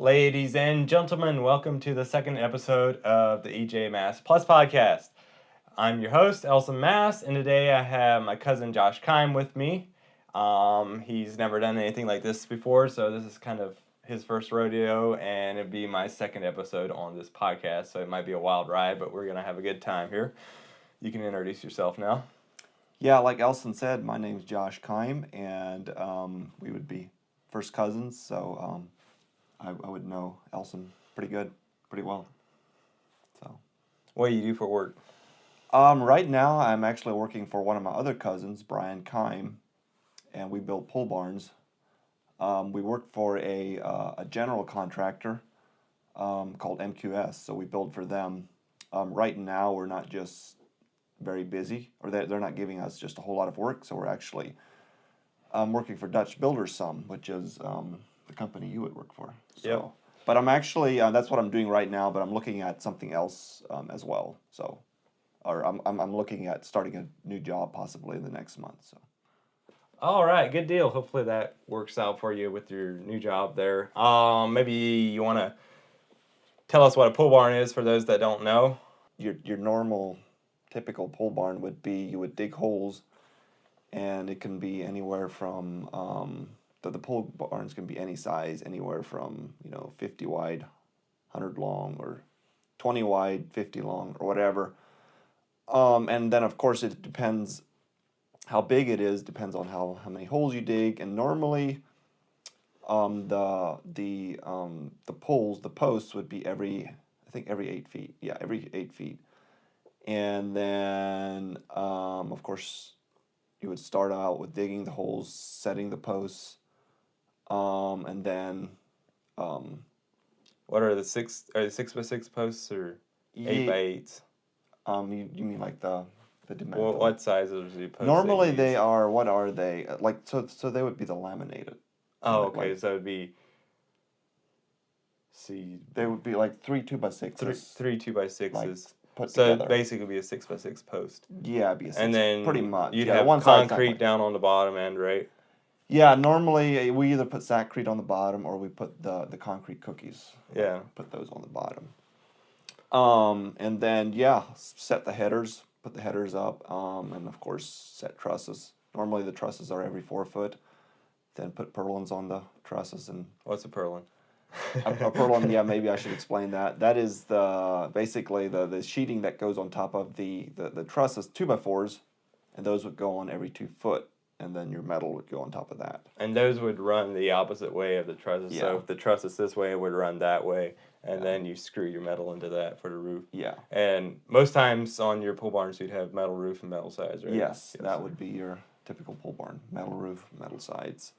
Ladies and gentlemen, welcome to the second episode of the EJMast Plus podcast. I'm your host, Elson Mast, and today I have my cousin Josh Keim with me. He's never done anything like this before, so this is kind of his first rodeo, and it'd be my second episode on this podcast, so it might be a wild ride, but we're going to have a good time here. You can introduce yourself now. Yeah, like Elson said, my name's Josh Keim, and we would be first cousins, so I would know Elson pretty well. So, What do you do for work? right now I'm actually working for one of my other cousins, Brian Keim, and we build pole barns. We work for a general contractor called MQS, so we build for them. Right now we're not just very busy, or they're not giving us just a whole lot of work, so we're actually working for Dutch Builders some, which is the company you would work for. So, Yep. But I'm actually, that's what I'm doing right now, but I'm looking at something else as well. So, or I'm looking at starting a new job possibly in the next month. So. All right, good deal. Hopefully that works out for you with your new job there. Maybe you want to tell us what a pole barn is for those that don't know. Your normal, typical pole barn would be you would dig holes, and it can be anywhere from the pole barns can be any size, anywhere from 50 wide, 100 long, or 20 wide, 50 long, or whatever. And then of course it depends how big it is, depends on how many holes you dig, and normally the posts would be every 8 feet. Yeah, every 8 feet. And then of course you would start out with digging the holes, setting the posts, and then What are the 6x6 posts or 8x8s? You mean like the dimension? What sizes do you posts? Normally they are, what are they? Like so they would be the laminated. Oh, okay. So it would be. See. They would be like 3 2x6s. Three 2x6s. Like, put so together. Basically, be a 6x6 post. Yeah, it'd be a 6. And then pretty much. You'd yeah, have one concrete down on the bottom end, right? Yeah, normally we either put Sackcrete on the bottom or we put the concrete cookies. Yeah. Put those on the bottom. And then set the headers, put the headers up, and of course set trusses. Normally the trusses are every 4 foot. Then put purlins on the trusses. And what's a purlin? a purlin, yeah, maybe I should explain that. That is basically the sheeting that goes on top of the trusses, 2x4s, and those would go on every 2 foot, and then your metal would go on top of that. And those would run the opposite way of the trusses. Yeah. So if the truss is this way, it would run that way, and then you screw your metal into that for the roof. Yeah. And most times on your pole barns, you'd have metal roof and metal sides, right? Yes, that would be your typical pole barn: metal roof, metal sides,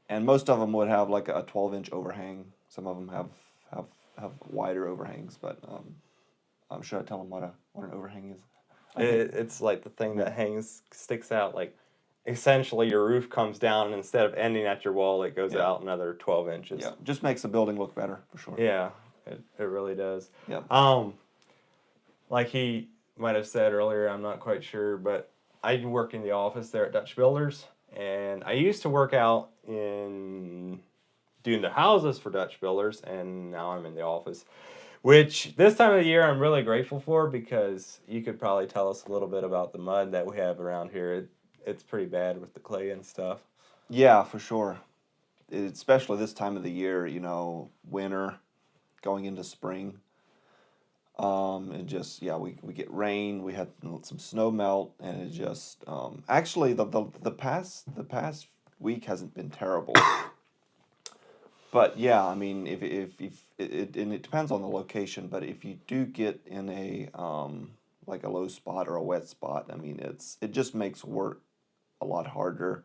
and most of them would have like a 12-inch overhang. Some of them have wider overhangs, but should I tell them what an overhang is? It's like the thing that sticks out. Like, essentially, your roof comes down, and instead of ending at your wall, it goes out another 12 inches. Yeah, just makes the building look better, for sure. Yeah, it really does. Yeah. Like he might have said earlier, I'm not quite sure, but I work in the office there at Dutch Builders, and I used to work out in doing the houses for Dutch Builders, and now I'm in the office, which this time of the year I'm really grateful for, because you could probably tell us a little bit about the mud that we have around here. It's pretty bad with the clay and stuff. Yeah, for sure. Especially this time of the year, winter, going into spring. It just, we get rain. We had some snow melt, and it just actually the past week hasn't been terrible. But yeah, I mean, if and it depends on the location, but if you do get in a like a low spot or a wet spot, I mean, it just makes work a lot harder,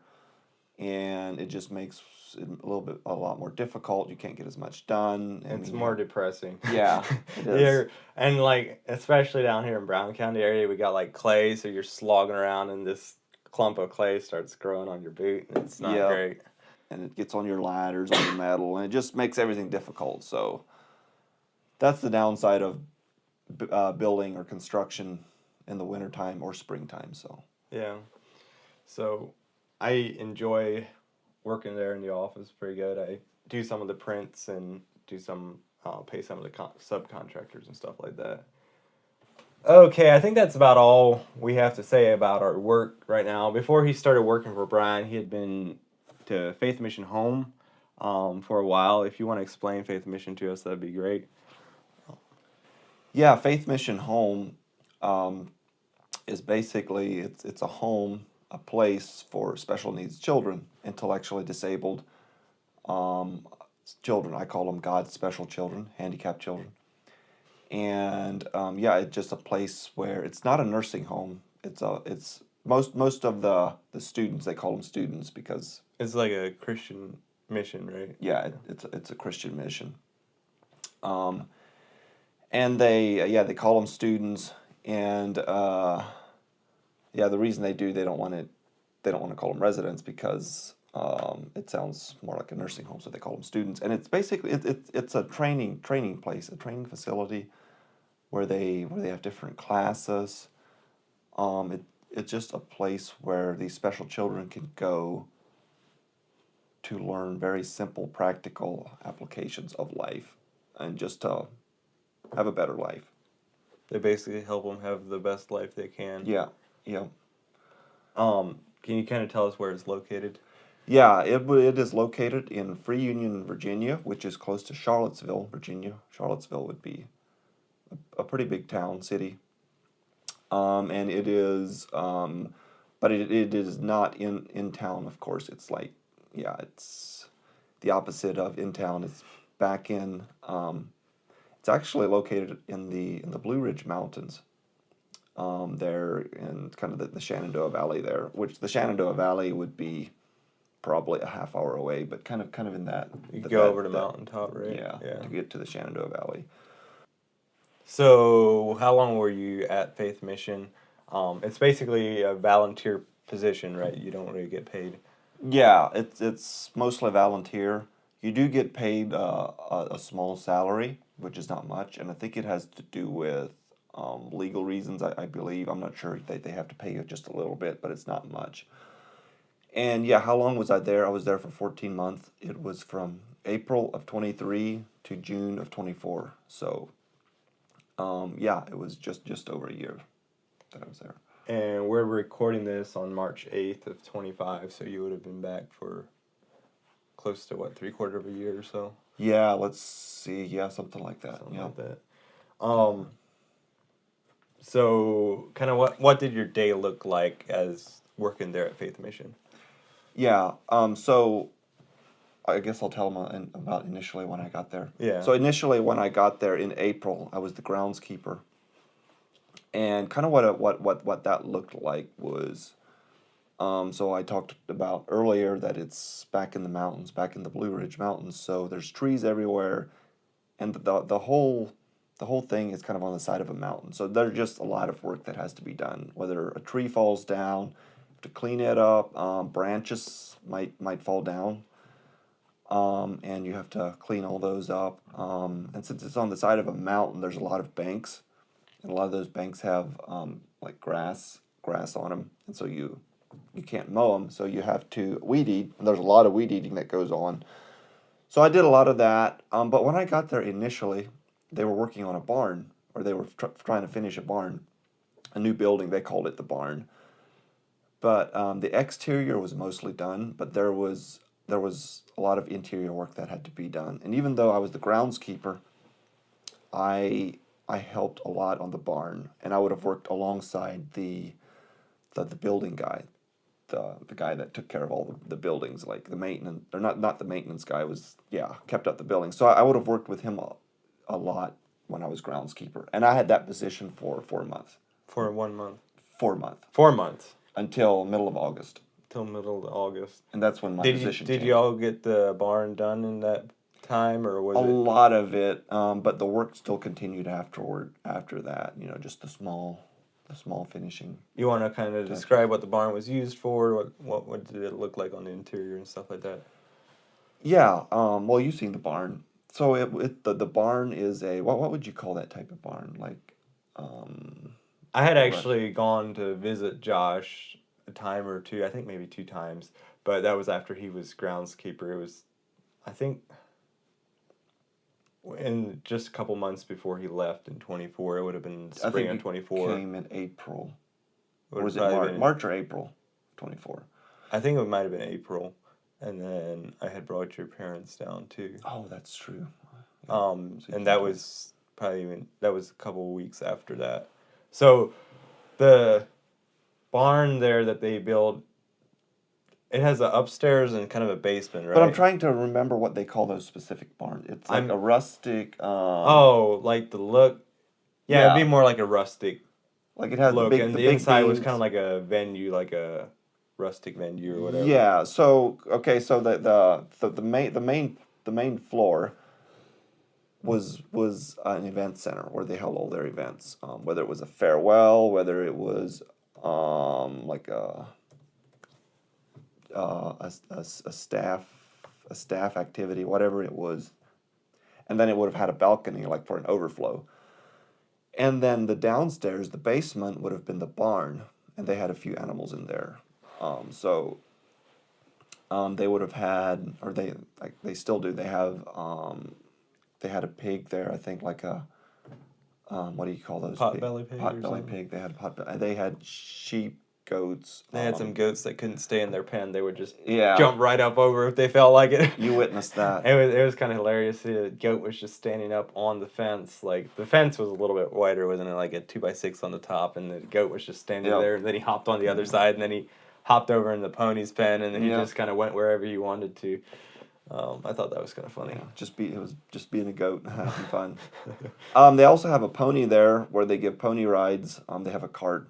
and it just makes it a lot more difficult. You can't get as much done. It's more depressing. Yeah, it is. And like, especially down here in Brown County area, we got like clay, so you're slogging around, and this clump of clay starts growing on your boot, and it's not great. And it gets on your ladders, on your metal, and it just makes everything difficult. So that's the downside of building or construction in the wintertime or springtime. So yeah, so I enjoy working there in the office pretty good. I do some of the prints and do some pay some of the subcontractors and stuff like that. Okay, I think that's about all we have to say about our work right now. Before he started working for Brian, he had been to Faith Mission Home for a while. If you want to explain Faith Mission to us, that'd be great. Yeah, Faith Mission Home is basically it's a home, a place for special needs children, intellectually disabled children. I call them God's special children, handicapped children. And yeah, it's just a place where it's not a nursing home. It's most of the students, they call them students because It's like a Christian mission, right? yeah, it's a Christian mission. And they call them students, and yeah, the reason they don't want to call them residents because it sounds more like a nursing home, so they call them students. And it's basically it's a training place, a training facility where they have different classes. It's just a place where these special children can go to learn very simple, practical applications of life, and just to have a better life. They basically help them have the best life they can. Yeah, yeah. Can you kind of tell us where it's located? Yeah, it is located in Free Union, Virginia, which is close to Charlottesville, Virginia. Charlottesville would be a pretty big town, city. And it is, but it is not in town, of course. It's like, yeah, it's the opposite of in town. It's back in, it's actually located in the Blue Ridge Mountains. There in kind of the Shenandoah Valley there, which the Shenandoah Valley would be probably a half hour away, but kind of in that. You go over the mountaintop, right? Yeah, to get to the Shenandoah Valley. So, how long were you at Faith Mission? It's basically a volunteer position, right? You don't really get paid. Yeah, it's mostly volunteer. You do get paid a small salary, which is not much, and I think it has to do with legal reasons. I believe I'm not sure they have to pay you just a little bit, but it's not much. And yeah, how long was I there? I was there for 14 months. It was from April of 23 to June of 24. So yeah, it was just over a year that I was there. And we're recording this on March 8th of 25, so you would have been back for close to, what, 3/4 of a year or so? Yeah, let's see. Yeah, something like that. Something Yeah. like that. So, kind of what did your day look like as working there at Faith Mission? Yeah. So I guess I'll tell them about initially when I got there. Yeah. So initially when I got there in April, I was the groundskeeper. And kind of what that looked like was, so I talked about earlier that it's back in the mountains, back in the Blue Ridge Mountains. So there's trees everywhere, and the whole thing is kind of on the side of a mountain. So there's just a lot of work that has to be done. Whether a tree falls down, to clean it up, branches might fall down, and you have to clean all those up. And since it's on the side of a mountain, there's a lot of banks. And a lot of those banks have like grass on them, and so you can't mow them, so you have to weed eat. And there's a lot of weed eating that goes on. So I did a lot of that. But when I got there initially, they were working on a barn, or they were trying to finish a barn, a new building. They called it the barn. But the exterior was mostly done, but there was a lot of interior work that had to be done. And even though I was the groundskeeper, I helped a lot on the barn, and I would have worked alongside the building guy, the guy that took care of all the buildings, like the maintenance, or not the maintenance guy, kept up the building. So I would have worked with him a lot when I was groundskeeper, and I had that position for 4 months. For 1 month? 4 months. 4 months. Until middle of August. Till middle of August. And that's when my position changed. Did you all get the barn done in that time, or was a it? lot of it, but the work still continued after that. Just the small finishing. You want to kind of describe what the barn was used for? What did it look like on the interior and stuff like that? Yeah. Well, you've seen the barn. So the barn is what would you call that type of barn? Like. I had actually gone to visit Josh a time or two. I think maybe 2 times, but that was after he was groundskeeper. It was, I think. in just a couple months before he left in 24. It would have been I spring think of 24. came in April. It Or would was have it probably March? been, March or April 24? I think it might have been April. And then I had brought your parents down too. Oh, that's true. So And that was that was a couple of weeks after that. So the barn there that they built, it has an upstairs and kind of a basement, right? But I'm trying to remember what they call those specific barns. It's like a rustic. Oh, like the look. Yeah, it'd be more like a rustic like it has look, the and the big inside was beams. kind of like a venue, like a rustic venue or whatever. Yeah. So okay. So the main floor was an event center where they held all their events. Whether it was a farewell, whether it was like a staff activity, whatever it was, and then it would have had a balcony like for an overflow. And then the downstairs, the basement, would have been the barn, and they had a few animals in there. They would have had, or they still do. They had a pig there. I think like a what do you call those? Potbelly pig. Potbelly pig. They had They had sheep, goats. They had some goats that couldn't stay in their pen. They would just Yeah. jump right up over if they felt like it. You witnessed that. It was kind of hilarious. The goat was just standing up on the fence. Like the fence was a little bit wider, wasn't it? Like a 2x6 on the top, and the goat was just standing Yep. there. And then he hopped on the other side, and then he hopped over in the pony's pen, and then he Yep. just kind of went wherever he wanted to. I thought that was kind of funny. Yeah, it was just being a goat, having fun. They also have a pony there where they give pony rides. They have a cart,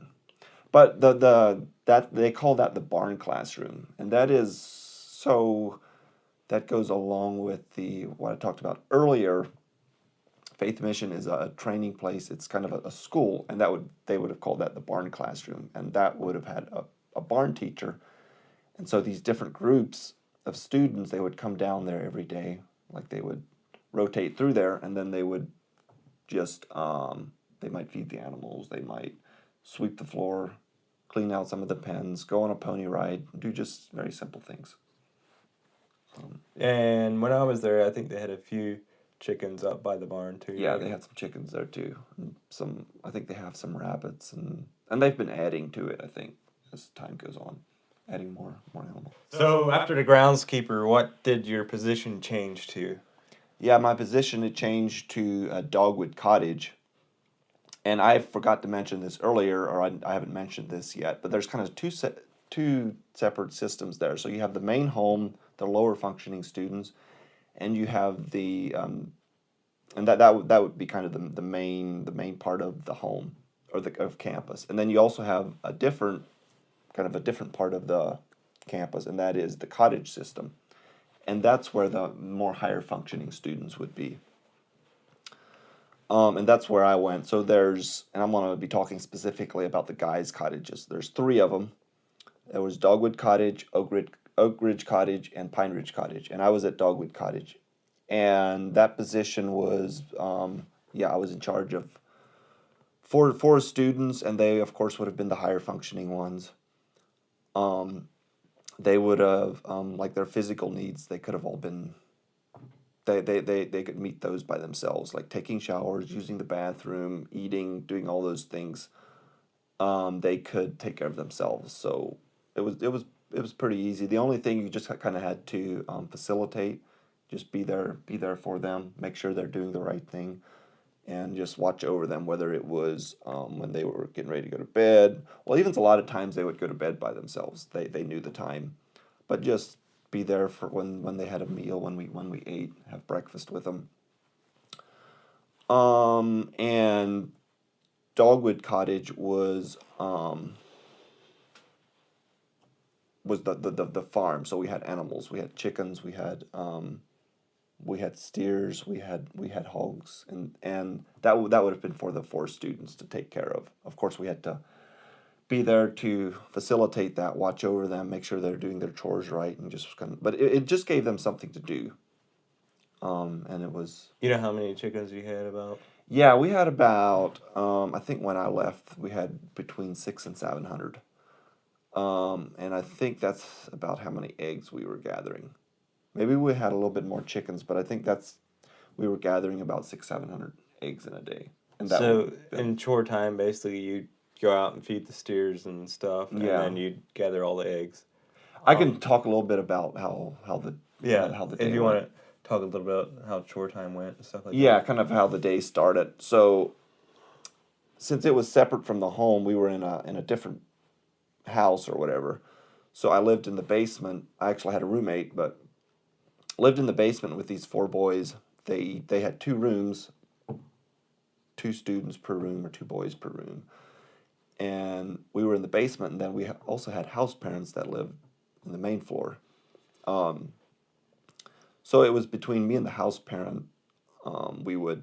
but that they call that the barn classroom, and that goes along with what I talked about earlier. Faith Mission is a training place. It's kind of a school, and they would have called that the barn classroom, and that would have had a barn teacher, and so these different groups of students, they would come down there every day, like they would rotate through there, and then they would just they might feed the animals, they might sweep the floor, clean out some of the pens, go on a pony ride, do just very simple things. And when I was there, I think they had a few chickens up by the barn too. Yeah, right? they had some chickens there too. I think they have some rabbits, and they've been adding to it, I think, as time goes on, adding more animals. So after the groundskeeper, what did your position change to? Yeah, my position had changed to a Dogwood Cottage. And I forgot to mention this earlier, or I haven't mentioned this yet, but there's kind of two separate systems there. So you have the main home, the lower functioning students, and you have and that would be kind of the main part of the home or of campus. And then you also have a different part of the campus, and that is the cottage system. And that's where the more higher functioning students would be. And that's where I went. So and I'm going to be talking specifically about the guys' cottages. There's 3 of them. There was Dogwood Cottage, Oak Ridge Cottage, and Pine Ridge Cottage. And I was at Dogwood Cottage. And that position was, I was in charge of four students, and they, of course, would have been the higher functioning ones. They would have, like their physical needs, they could have all been, they could meet those by themselves, like taking showers, using the bathroom, eating, doing all those things. They could take care of themselves. So it was pretty easy. The only thing you just kind of had to facilitate, just be there for them, make sure they're doing the right thing, and just watch over them, whether it was when they were getting ready to go to bed. Well, even a lot of times they would go to bed by themselves. They knew the time, but just be there for when they had a meal, when we ate, have breakfast with them. And Dogwood Cottage was the farm. So we had animals, we had chickens, we had steers, we had hogs, and that would have been for the 4 students to take care of. Of course, we had to be there to facilitate that, watch over them, make sure they're doing their chores right, and just but it just gave them something to do. And it was. You know how many chickens you had about? Yeah, we had about. I think when I left, we had between 600 and 700. And I think that's about how many eggs we were gathering. Maybe we had a little bit more chickens, but I think we were gathering about 600-700 eggs in a day. And that So would have been, in chore time, basically, you go out and feed the steers and stuff, and yeah. then you gather all the eggs. I can talk a little bit about how the Yeah, how the if day you went. want to talk a little bit about how chore time went and stuff like Yeah, that. kind of how the day started. So since it was separate from the home, we were in a different house or whatever. So I lived in the basement. I actually had a roommate, but lived in the basement with these four boys. They had 2 rooms, 2 students per room or 2 boys per room. And we were in the basement, and then we also had house parents that lived in the main floor. So it was between me and the house parent. We would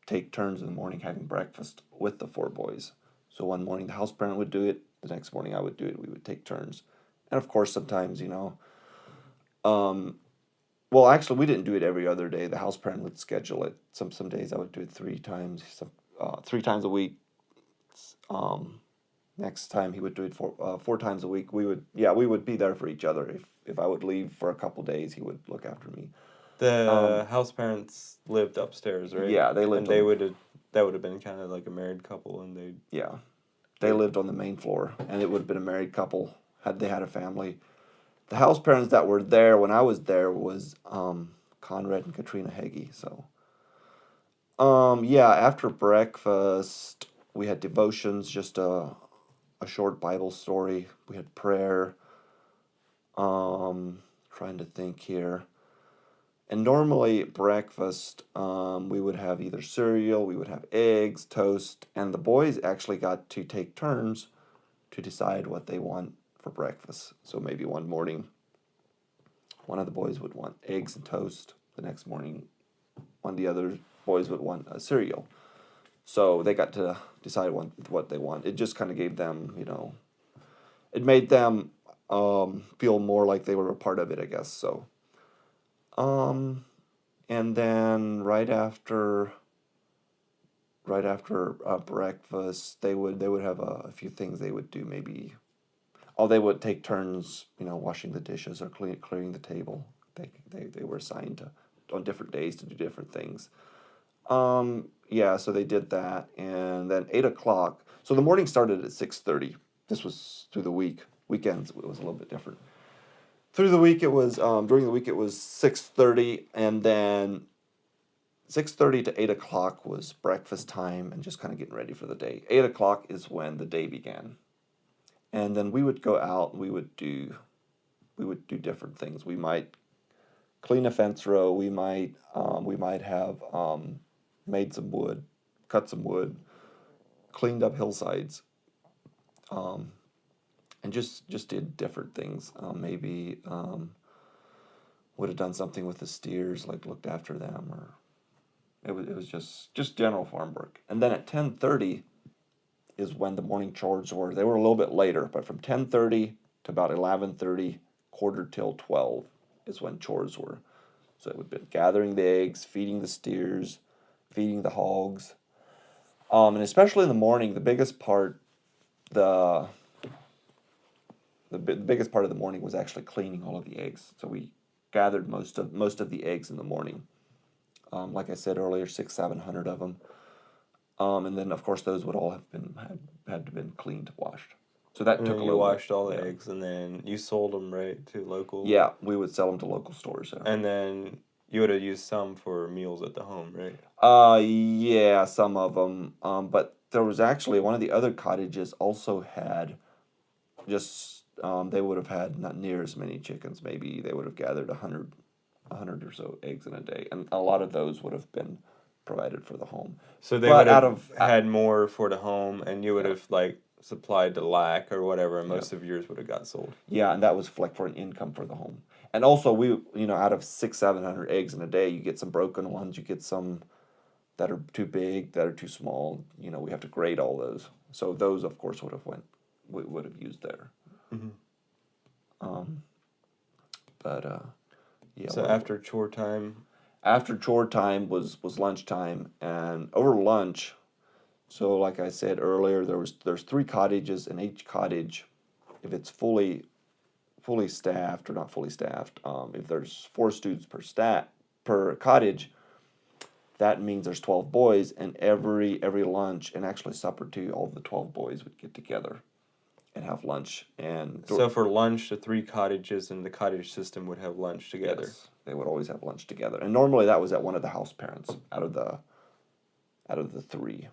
take turns in the morning having breakfast with the 4 boys. So one morning the house parent would do it, the next morning I would do it. We would take turns. And of course, sometimes, well, actually, we didn't do it every other day. The house parent would schedule it. Some days I would do it 3 times, 3 times a week. Next time he would do it 4 times a week. We would be there for each other. If I would leave for a couple days, he would look after me. The house parents lived upstairs, right? Yeah, they lived. And they would have that would have been kind of like a married couple, and they lived on the main floor, and it would have been a married couple had they had a family. The house parents that were there when I was there was Conrad and Katrina Heggie. So after breakfast we had devotions, just a short Bible story. We had prayer. Trying to think here. And normally at breakfast, we would have either cereal, we would have eggs, toast, and the boys actually got to take turns to decide what they want for breakfast. So maybe one morning, one of the boys would want eggs and toast. The next morning, one of the other boys would want a cereal. So they got to decide what they want. It just kind of gave them, it made them feel more like they were a part of it, I guess. So, and then right after breakfast, they would have a few things they would do. Maybe, they would take turns, washing the dishes or clearing the table. They were assigned to on different days to do different things. So they did that, and then 8 o'clock. So the morning started at 6:30. This was through the week. Weekends it was a little bit different. Through the week it was during the week it was 6:30, and then 6:30 to 8 o'clock was breakfast time and just kind of getting ready for the day. 8 o'clock is when the day began, and then we would go out and we would do different things. We might clean a fence row. We might have made some wood, cut some wood, cleaned up hillsides, and just did different things. Maybe would have done something with the steers, like looked after them, or it was just general farm work. And then at 10:30 is when the morning chores were. They were a little bit later, but from 10:30 to about 11:30, quarter till 12 is when chores were. So it would be gathering the eggs, feeding the steers, feeding the hogs, and especially in the morning, the biggest part, the biggest part of the morning was actually cleaning all of the eggs. So we gathered most of the eggs in the morning. Like I said earlier, 600-700 of them, and then of course those would all have had to been cleaned, washed. So that took a little. You washed all the yeah. eggs, and then you sold them right to local. Yeah, we would sell them to local stores. And then you would have used some for meals at the home, right? Yeah, some of them. But there was actually one of the other cottages also had just they would have had not near as many chickens. Maybe they would have gathered 100 or so eggs in a day, and a lot of those would have been provided for the home. So they would have had more for the home, and you would have supplied the lack or whatever, and most of yours would have got sold. Yeah, and that was for an income for the home. And also we, out of 600-700 eggs in a day, you get some broken ones, you get some that are too big, that are too small. We have to grade all those. So those, of course, would have used there. Mm-hmm. So after chore time. After chore time was lunchtime, and over lunch. So like I said earlier, there's 3 cottages, and each cottage, if it's fully staffed or not fully staffed, if there's 4 students per cottage, that means there's 12 boys, and every lunch, and actually supper too, all the 12 boys would get together and have lunch. And So for lunch, the 3 cottages and the cottage system would have lunch together. yes, they would always have lunch together. And normally that was at one of the house parents out of the three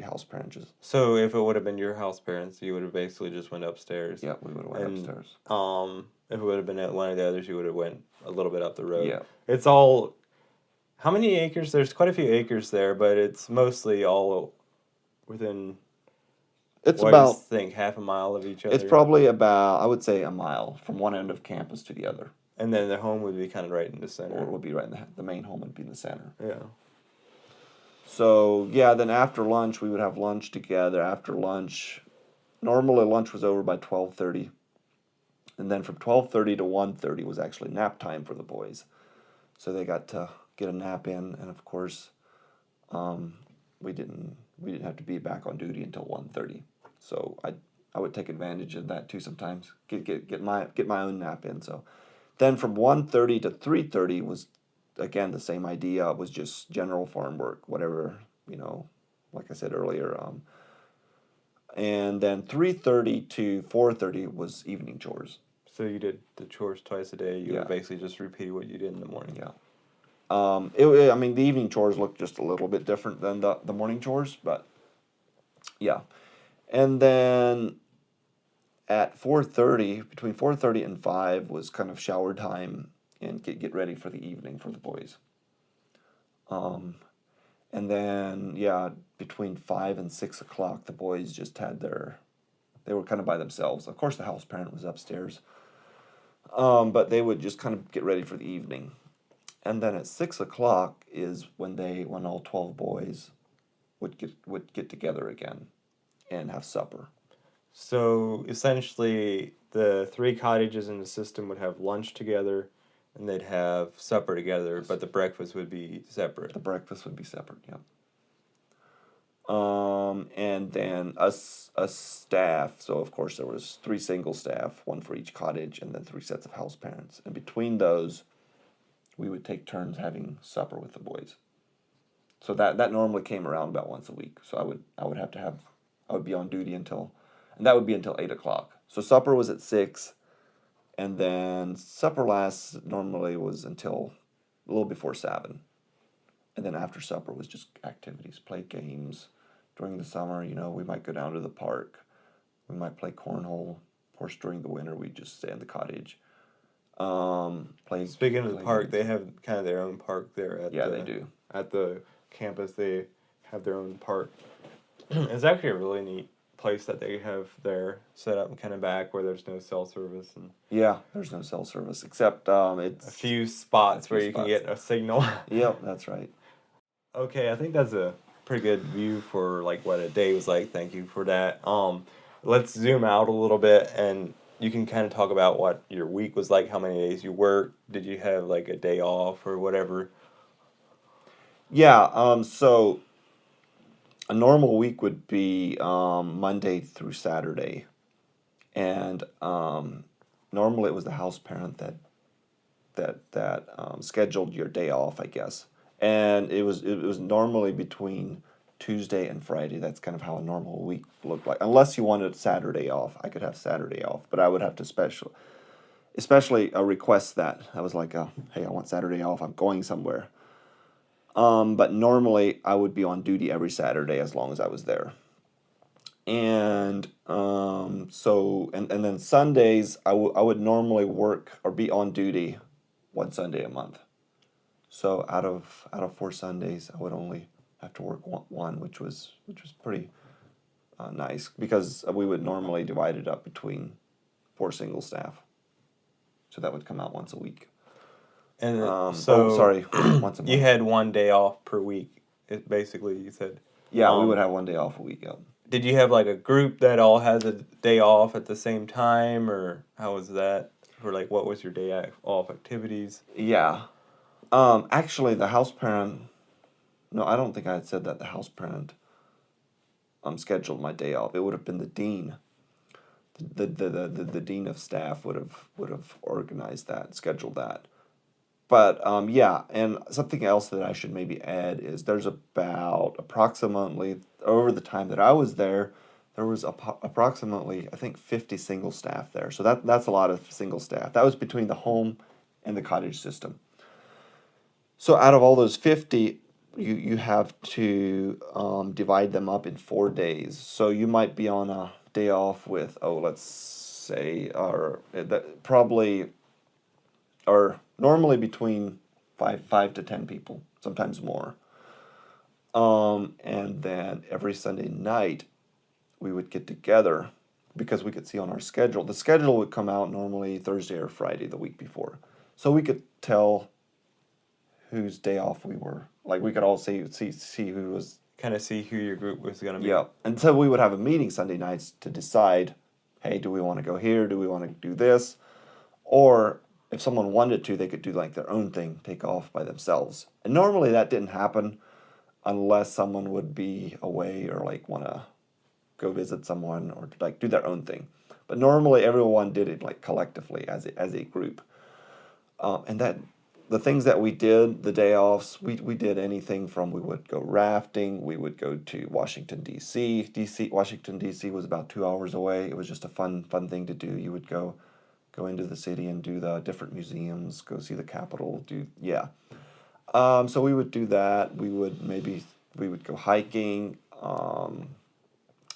house parents. So if it would have been your house parents, you would have basically just went upstairs. Yeah, we would have went upstairs. If it would have been at one of the others, you would have went a little bit up the road. Yeah. It's all. How many acres? There's quite a few acres there, but it's mostly all within. It's what do you about think half a mile of each other. It's probably about, I would say, a mile from one end of campus to the other. And then the home would be kind of right in the center. Or it would be right in the main home would be in the center. Yeah. So yeah, then after lunch we would have lunch together. After lunch, normally lunch was over by 12:30, and then from 12:30 to 1:30 was actually nap time for the boys. So they got to get a nap in, and of course, we didn't have to be back on duty until 1:30. So I would take advantage of that too sometimes. Get my own nap in. So then from 1:30 to 3:30 was again the same idea. It was just general farm work, whatever, like I said earlier. And then 3:30 to 4:30 was evening chores. So you did the chores twice a day. You would basically just repeat what you did in the morning. Yeah. I mean, the evening chores looked just a little bit different than the morning chores, but yeah. And then at 4:30, between 4:30 and 5 was kind of shower time and get ready for the evening for the boys. And then, between 5 and 6 o'clock, the boys just had they were kind of by themselves. Of course, the house parent was upstairs. But they would just kind of get ready for the evening. And then at 6 o'clock is when all 12 boys would get together again and have supper. So essentially, the 3 cottages in the system would have lunch together, and they'd have supper together, but the breakfast would be separate. The breakfast would be separate, yeah. And then us staff, so of course there was 3 single staff, 1 for each cottage, and then 3 sets of house parents. And between those, we would take turns having supper with the boys. So that normally came around about once a week. So I would be on duty and that would be until 8 o'clock. So supper was at 6, and then supper normally was until a little before 7. And then after supper was just activities, play games. During the summer, we might go down to the park. We might play cornhole. Of course, during the winter, we'd just stay in the cottage. Speaking of the park, they have kind of their own park there. They do. At the campus, they have their own park. It's actually a really neat place that they have there set up kind of back where there's no cell service. And yeah, there's no cell service except it's a few spots where you can get a signal. Yep, that's right. Okay, I think that's a pretty good view for like what a day was like. Thank you for that. Let's zoom out a little bit, and you can kind of talk about what your week was like, how many days you worked. Did you have like a day off or whatever? Yeah, so a normal week would be Monday through Saturday, and normally it was the house parent that scheduled your day off, I guess. And it was normally between Tuesday and Friday. That's kind of how a normal week looked like. Unless you wanted Saturday off, I could have Saturday off, but I would have to especially request that. I was like, hey, I want Saturday off. I'm going somewhere. But normally I would be on duty every Saturday as long as I was there. And and then Sundays I would normally work or be on duty one Sunday a month. So out of 4 Sundays, I would only have to work one, which was pretty nice, because we would normally divide it up between 4 single staff. So that would come out once a week. And once a month. You had 1 day off per week. It basically, you said. Yeah, we would have 1 day off a week. Yeah. Did you have like a group that all had a day off at the same time, or how was that? Or like, what was your day off activities? Yeah. Actually, the house parent. No, I don't think I had said that. The house parent scheduled my day off. It would have been the dean. The dean of staff would have organized that, scheduled that. But yeah, and something else that I should maybe add is there's about approximately over the time that I was there was approximately I think 50 single staff there. So that's a lot of single staff. That was between the home and the cottage system. So out of all those 50, you have to divide them up in 4 days. So you might be on a day off with let's say or that probably or normally between five to 10 people, sometimes more. And then every Sunday night we would get together because we could see on our schedule. The schedule would come out normally Thursday or Friday the week before, so we could tell whose day off we were. Like we could all see who was. Kind of see who your group was going to be. Yeah, and so we would have a meeting Sunday nights to decide, hey, do we want to go here? Do we want to do this? Or if someone wanted to, they could do like their own thing, take off by themselves. And normally that didn't happen unless someone would be away or like want to go visit someone or like do their own thing. But normally everyone did it like collectively as a group. And that the things that we did, the day offs, we did anything from we would go rafting, we would go to Washington, D.C. Washington, D.C. was about 2 hours away. It was just a fun thing to do. You would go into the city and do the different museums, go see the Capitol, so we would do that. We would go hiking.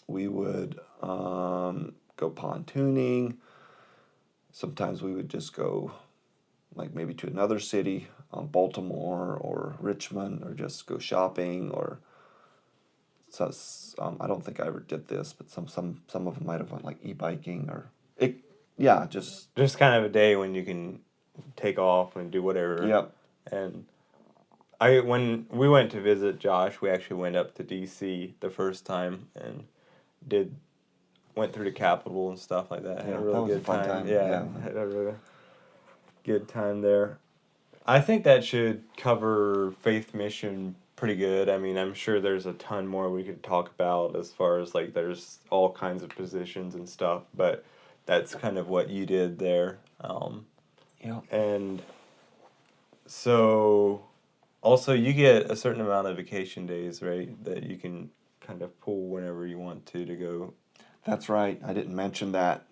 We would go pontooning. Sometimes we would just go like maybe to another city, Baltimore or Richmond, or just go shopping. Or so, I don't think I ever did this, but some of them might have went like e-biking or it. Yeah, just kind of a day when you can take off and do whatever. Yep. And when we went to visit Josh, we actually went up to DC the first time and went through the Capitol and stuff like that. Had a really that was good a fun time. Yeah, had a really good time there. I think that should cover Faith Mission pretty good. I mean, I'm sure there's a ton more we could talk about as far as like there's all kinds of positions and stuff, but that's kind of what you did there. Yeah. And so also you get a certain amount of vacation days, right? That you can kind of pull whenever you want to go. That's right. I didn't mention that.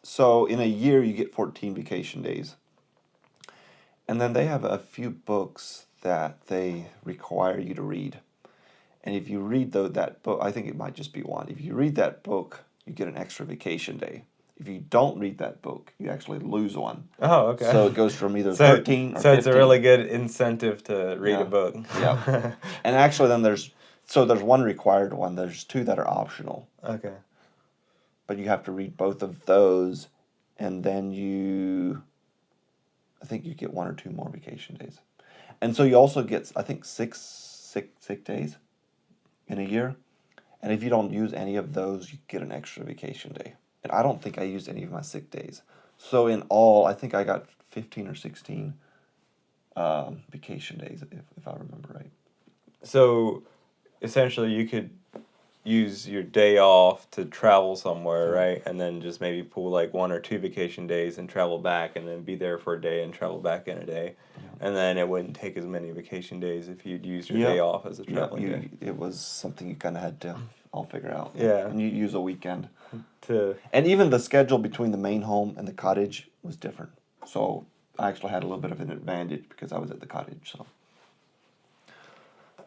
So in a year, you get 14 vacation days. And then they have a few books that they require you to read. And if you read that book, I think it might just be one. If you read that book, you get an extra vacation day. If you don't read that book, you actually lose one. Oh, okay. So it goes from either 13 or 15. So it's a really good incentive to read a book. Yeah. And actually then there's one required one. There's two that are optional. Okay. But you have to read both of those, and then I think you get 1 or 2 more vacation days. And so you also get, I think, 6 sick days in a year. And if you don't use any of those, you get an extra vacation day. And I don't think I used any of my sick days. So in all, I think I got 15 or 16 vacation days, if I remember right. So essentially you could use your day off to travel somewhere, right? And then just maybe pull like 1 or 2 vacation days and travel back, and then be there for a day and travel back in a day. Yeah. And then it wouldn't take as many vacation days if you'd use your day off as a traveling day. It was something you kind of had to all figure out. Yeah. And you use a weekend. And even the schedule between the main home and the cottage was different. So I actually had a little bit of an advantage because I was at the cottage. So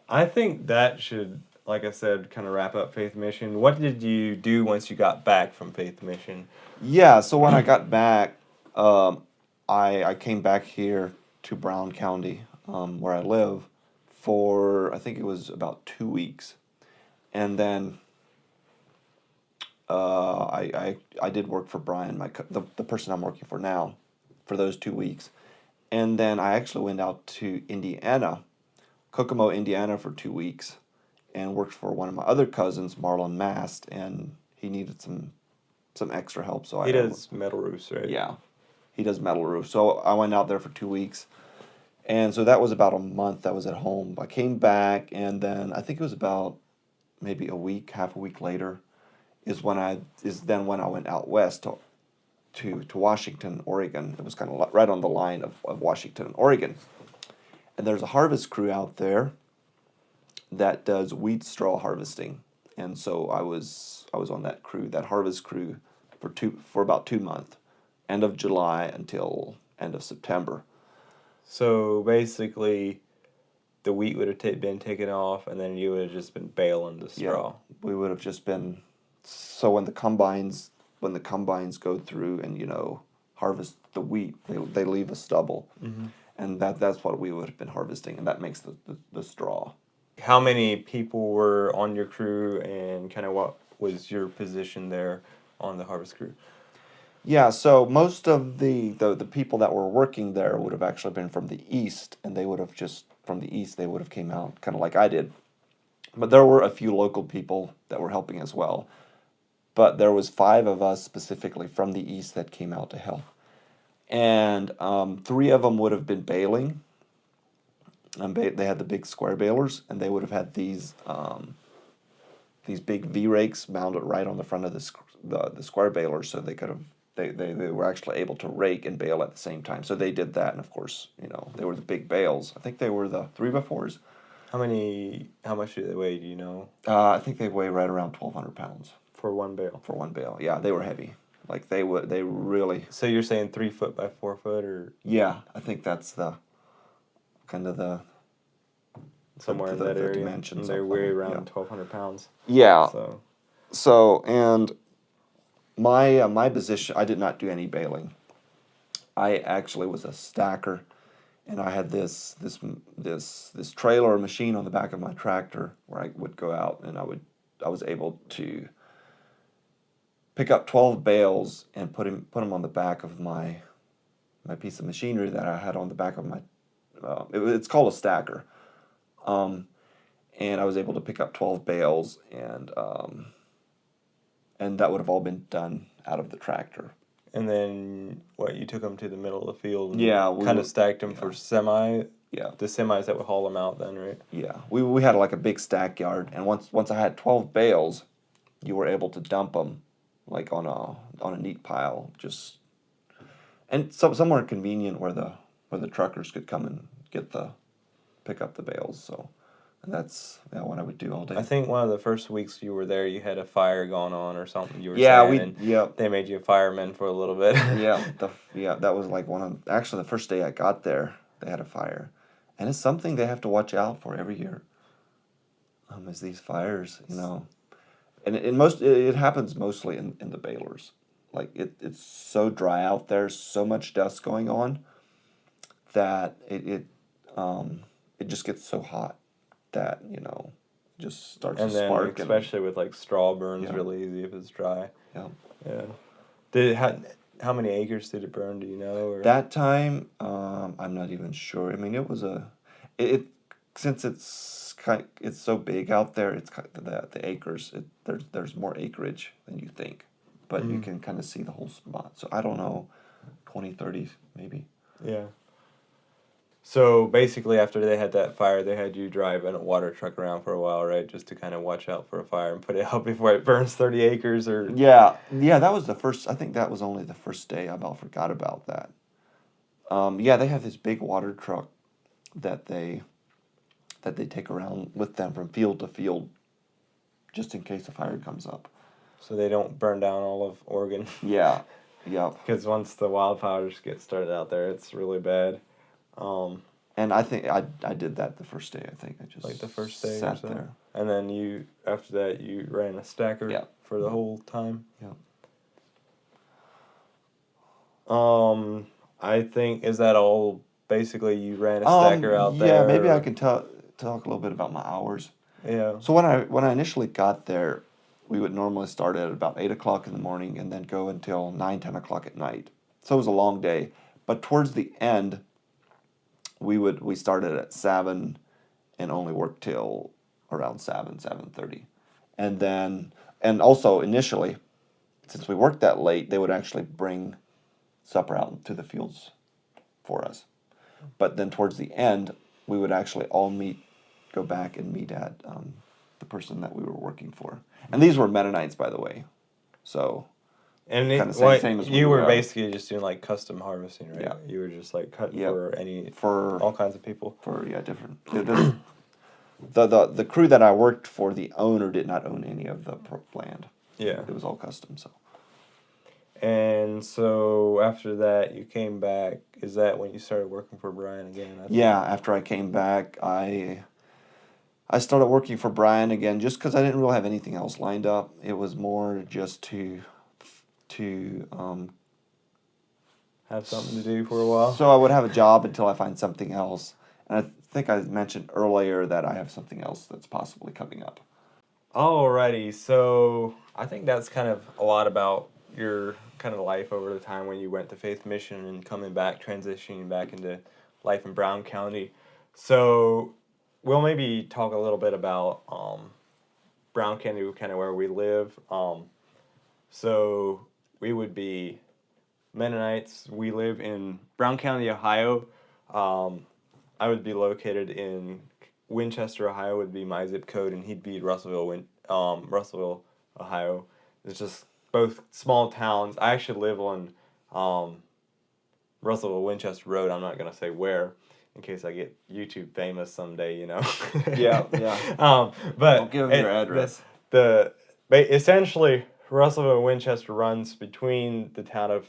I think that should, like I said, kind of wrap up Faith Mission. What did you do once you got back from Faith Mission? Yeah, so when I got back, I came back here to Brown County, where I live, for I think it was about 2 weeks, and then I did work for Brian, the person I'm working for now, for those 2 weeks, and then I actually went out to Indiana, Kokomo, Indiana, for 2 weeks, and worked for one of my other cousins, Mast, and he needed some extra help. So he does metal roofs, right? Yeah, he does metal roofs. So I went out there for 2 weeks, and so that was about a month I was at home. I came back, and then I think it was about maybe half a week later, is when I went out west to Washington, Oregon. It was kind of right on the line of Washington and Oregon. And there's a harvest crew out there that does wheat straw harvesting. And so I was on that crew, that harvest crew, for about 2 months, end of July until end of September. So basically, the wheat would have been taken off, and then you would have just been baling the straw. Yeah, we would have just been. So when the combines go through and harvest the wheat, they leave a stubble, and that's what we would have been harvesting, and that makes the straw. How many people were on your crew, and kind of what was your position there on the harvest crew? Yeah, so most of the people that were working there would have actually been from the east, and they would have came out kind of like I did. But there were a few local people that were helping as well. But there was 5 of us specifically from the east that came out to help. And 3 of them would have been baling. They had the big square balers, and they would have had these big V rakes mounted right on the front of the square balers, so they could have they were actually able to rake and bale at the same time. So they did that, and of course, they were the big bales. I think they were the 3x4s. How much do they weigh? Do you know? I think they weigh right around 1,200 pounds For one bale. for one bale. Yeah, they were heavy. Like they really. So you're saying 3 foot by 4 foot, or Yeah, I think that's the kind of the somewhere in that area. Dimensions. And they weigh around 1,200 pounds. Yeah. So And my position, I did not do any baling. I actually was a stacker, and I had this trailer machine on the back of my tractor where I would go out, and I was able to pick up 12 bales and put them on the back of my piece of machinery that I had on the back of my. It's called a stacker, and I was able to pick up 12 bales, and that would have all been done out of the tractor. And then you took them to the middle of the field and kind of stacked them for the semis that would haul them out then, right? Yeah, we had like a big stack yard, and once I had 12 bales, you were able to dump them like on a neat pile, and somewhere convenient where the truckers could come and pick up the bales. So, and that's what I would do all day. I think one of the first weeks you were there, you had a fire going on or something. You were saying, they made you a fireman for a little bit. That was like actually the first day I got there, they had a fire, and it's something they have to watch out for every year. Is these fires, and it happens mostly in the balers. Like it's so dry out there, so much dust going on, that it just gets so hot that just starts to spark. Especially with like straw burns really easy if it's dry. Yeah. How many acres did it burn? Do you know? Or? That time, I'm not even sure. I mean, it was since it's so big out there. It's the acres. There's more acreage than you think, but you can kind of see the whole spot. So I don't know, 20, 30 maybe. Yeah. So basically, after they had that fire, they had you drive in a water truck around for a while, right? Just to kind of watch out for a fire and put it out before it burns 30 acres, or yeah. That was the first. I think that was only the first day. I about forgot about that. They have this big water truck that they take around with them from field to field, just in case a fire comes up. So they don't burn down all of Oregon. Yeah. Because once the wildfires get started out there, it's really bad. And I think I did that the first day. I think I just like the first day sat or so. there. And then after that you ran a stacker for the whole time. Yeah. I think, is that all? Basically, you ran a stacker out there. Yeah, maybe I can talk a little bit about my hours. Yeah. So when I initially got there, we would normally start at about 8:00 in the morning and then go until 9, 10 o'clock at night. So it was a long day. But towards the end, we started at 7 and only worked till around 7:30. And also initially, since we worked that late, they would actually bring supper out to the fields for us. But then towards the end, we would actually all go back and meet at the person that we were working for. And these were Mennonites, by the way. So And Kinda same as you we were were, basically just doing like custom harvesting, right? Yeah. You were just like cutting Yep. for for all kinds of people. different. The crew that I worked for, the owner did not own any of the land. Yeah. It was all custom. So And so after that, you came back. Is that when you started working for Brian again? yeah, after I came back, I started working for Brian again just because I didn't really have anything else lined up. It was more just to Have something to do for a while. so I would have a job until I find something else. And I think I mentioned earlier that I have something else that's possibly coming up. Alrighty, so I think that's kind of a lot about your kind of life over the time when you went to Faith Mission and coming back, transitioning back into life in Brown County. So we'll maybe talk a little bit about Brown County, kind of where we live. So we would be Mennonites. We live in Brown County, Ohio. I would be located in Winchester, Ohio would be my zip code, and he'd be Russellville, Ohio. It's just both small towns. I actually live on Russellville Winchester Road. I'm not gonna say where, in case I get YouTube famous someday, you know. Yeah. But Don't give him your address. Essentially Russellville Winchester runs between the town of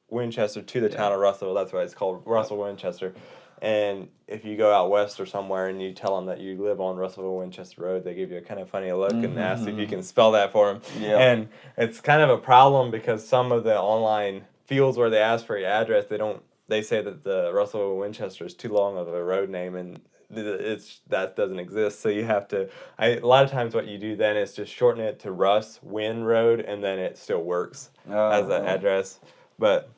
Winchester to the town of Russellville. That's why it's called Russell Winchester. And if you go out west or somewhere and you tell them that you live on Russellville Winchester Road, they give you a kind of funny look and ask if you can spell that for them. Yeah. And it's kind of a problem because some of the online fields where they ask for your address, they say that the Russellville Winchester is too long of a road name, and that doesn't exist. So you have to. A lot of times what you do then is just shorten it to Russ Win Road, and then it still works as an address. But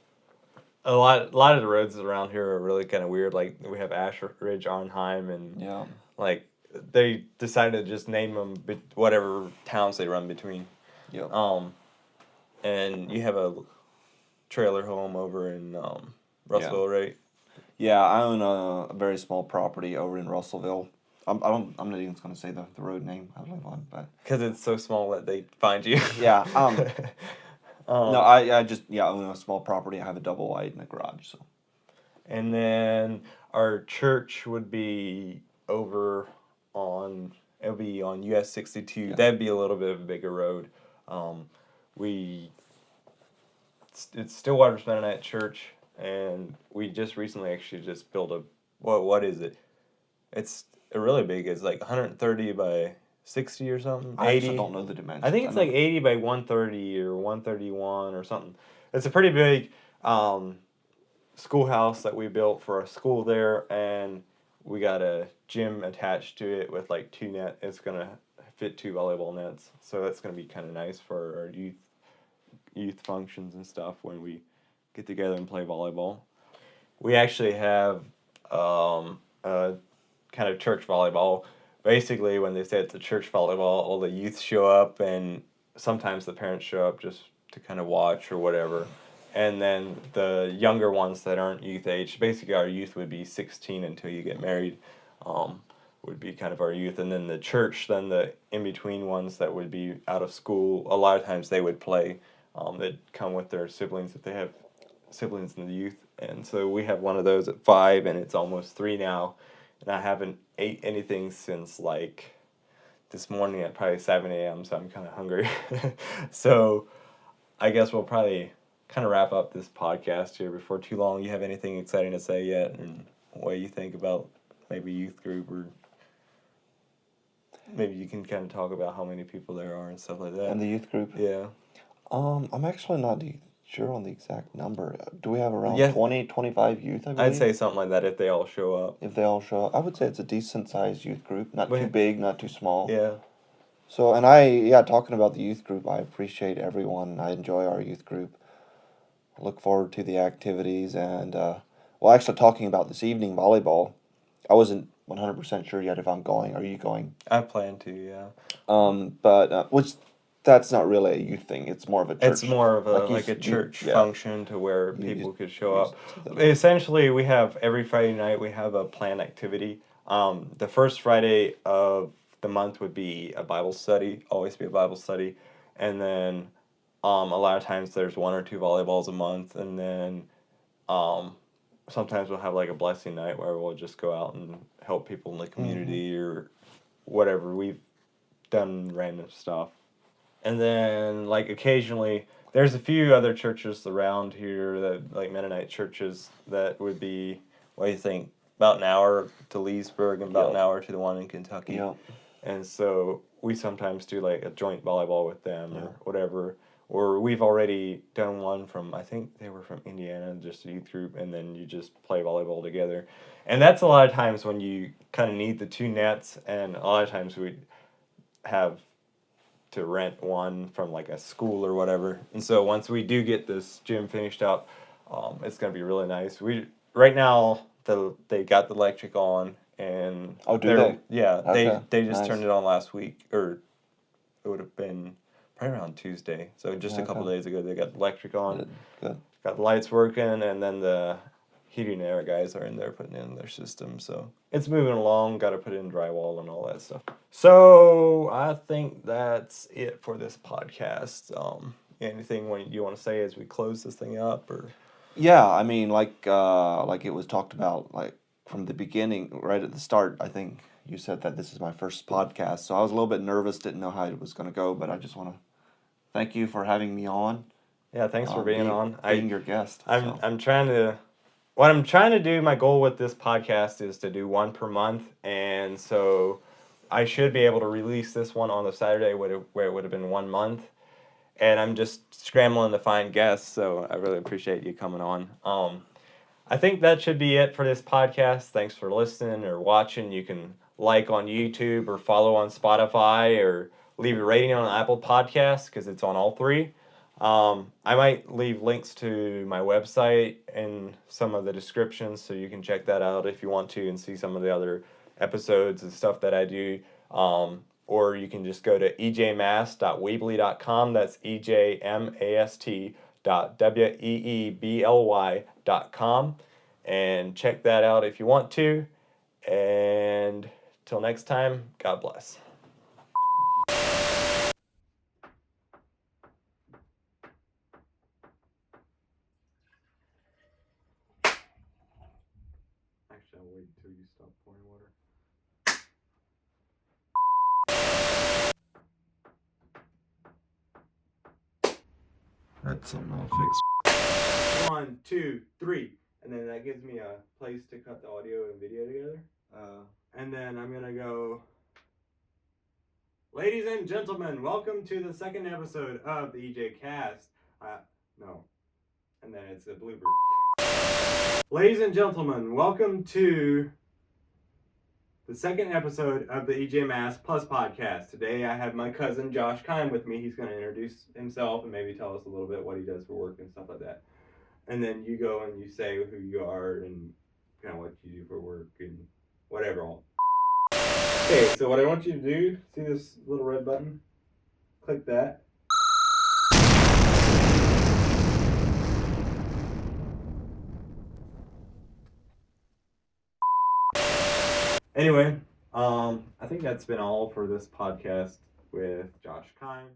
a lot of the roads around here are really kind of weird. Like we have Ash Ridge, Arnheim, and like they decided to just name them whatever towns they run between. Yep. And you have a trailer home over in Russellville, right? Yeah, I own a very small property over in Russellville. I'm not even going to say the road name I live on, but because it's so small that they find you. Yeah. No, I just own a small property. I have a double wide in the garage. So. And then our church would be over it'll be on US 62. Yeah. That'd be a little bit of a bigger road. It's Stillwater's Mennonite Church, and we just recently actually just built what is it? It's really big. It's like 130 by 60 or something. I 80. actually don't know the dimensions. I think it's like 80 by 130 or 131 or something. It's a pretty big schoolhouse that we built for a school there, and we got a gym attached to it with like 2 net. It's gonna fit 2 volleyball nets, so that's gonna be kind of nice for our youth functions and stuff when we get together and play volleyball. We actually have a kind of church volleyball. Basically, when they say it's a church volleyball, all the youth show up, and sometimes the parents show up just to kind of watch or whatever. And then the younger ones that aren't youth age, basically our youth would be 16 until you get married, would be kind of our youth. And then the church, then the in-between ones that would be out of school, a lot of times they would play. They'd come with their siblings if they have siblings in the youth. And so we have one of those at 5, and it's almost 3 now. And I haven't ate anything since like this morning at probably 7 a.m., so I'm kind of hungry. So I guess we'll probably kind of wrap up this podcast here before too long. You have anything exciting to say yet, and what you think about maybe youth group, or maybe you can kind of talk about how many people there are and stuff like that. And the youth group? Yeah. I'm actually not sure on the exact number. Do we have around 20, 25 youth, I believe? I'd say something like that if they all show up. If they all show up. I would say it's a decent-sized youth group. Not too big, not too small. Yeah. So, and talking about the youth group, I appreciate everyone. I enjoy our youth group. I look forward to the activities. And, actually talking about this evening volleyball, I wasn't 100% sure yet if I'm going. Are you going? I plan to, yeah. Which... That's not really a youth thing. It's more of a church. It's more of a church function to where people could show up. Essentially, we have every Friday night we have a planned activity. The first Friday of the month would be a Bible study, always be a Bible study, and then A lot of times there's 1 or 2 volleyballs a month, and then sometimes we'll have like a blessing night where we'll just go out and help people in the community or whatever. We've done random stuff. And then like occasionally there's a few other churches around here that like Mennonite churches that would be, what do you think, about an hour to Leesburg and about an hour to the one in Kentucky. Yeah. And so we sometimes do like a joint volleyball with them or whatever. Or we've already done one from, I think they were from Indiana, just a youth group, and then you just play volleyball together. And that's a lot of times when you kind of need the 2 nets, and a lot of times we have to rent one from like a school or whatever. And so once we do get this gym finished up, it's gonna be really nice. Right now they got the electric on, and do they? Yeah, Okay, they just nice. turned it on last week, or it would have been probably around Tuesday. So just a couple days ago they got the electric on. Good. Got the lights working, and then the heating and air guys are in there putting in their system. So it's moving along. Got to put in drywall and all that stuff. So I think that's it for this podcast. Anything you want to say as we close this thing up, or? Yeah, I mean, like it was talked about, like from the beginning, right at the start. I think you said that this is my first podcast, so I was a little bit nervous, didn't know how it was going to go, but I just want to thank you for having me on. Yeah, thanks for being on. Being your guest. I'm trying to. What I'm trying to do, my goal with this podcast is to do 1 per month, and so I should be able to release this one on the Saturday where it would have been 1 month. And I'm just scrambling to find guests, so I really appreciate you coming on. I think that should be it for this podcast. Thanks for listening or watching. You can like on YouTube or follow on Spotify or leave a rating on Apple Podcasts because it's on all 3. I might leave links to my website in some of the descriptions, so you can check that out if you want to and see some of the other episodes and stuff that I do. Or you can just go to EJMast.weebly.com. That's EJMast.weebly.com and check that out if you want to. And till next time, God bless. Actually, I'll wait until you stop pouring water. That's something I'll fix. 1, 2, 3, and then that gives me a place to cut the audio and video together. And then I'm gonna go. Ladies and gentlemen, welcome to the 2nd episode of the EJCast. No, and then it's a blooper. Ladies and gentlemen, welcome to the 2nd episode of the EJMast Plus podcast. Today I have my cousin Josh Keim with me. He's going to introduce himself and maybe tell us a little bit what he does for work and stuff like that. And then you go and you say who you are and kind of what you do for work and whatever. Okay, so what I want you to do, see this little red button? Click that. Anyway, I think that's been all for this podcast with Josh Keim.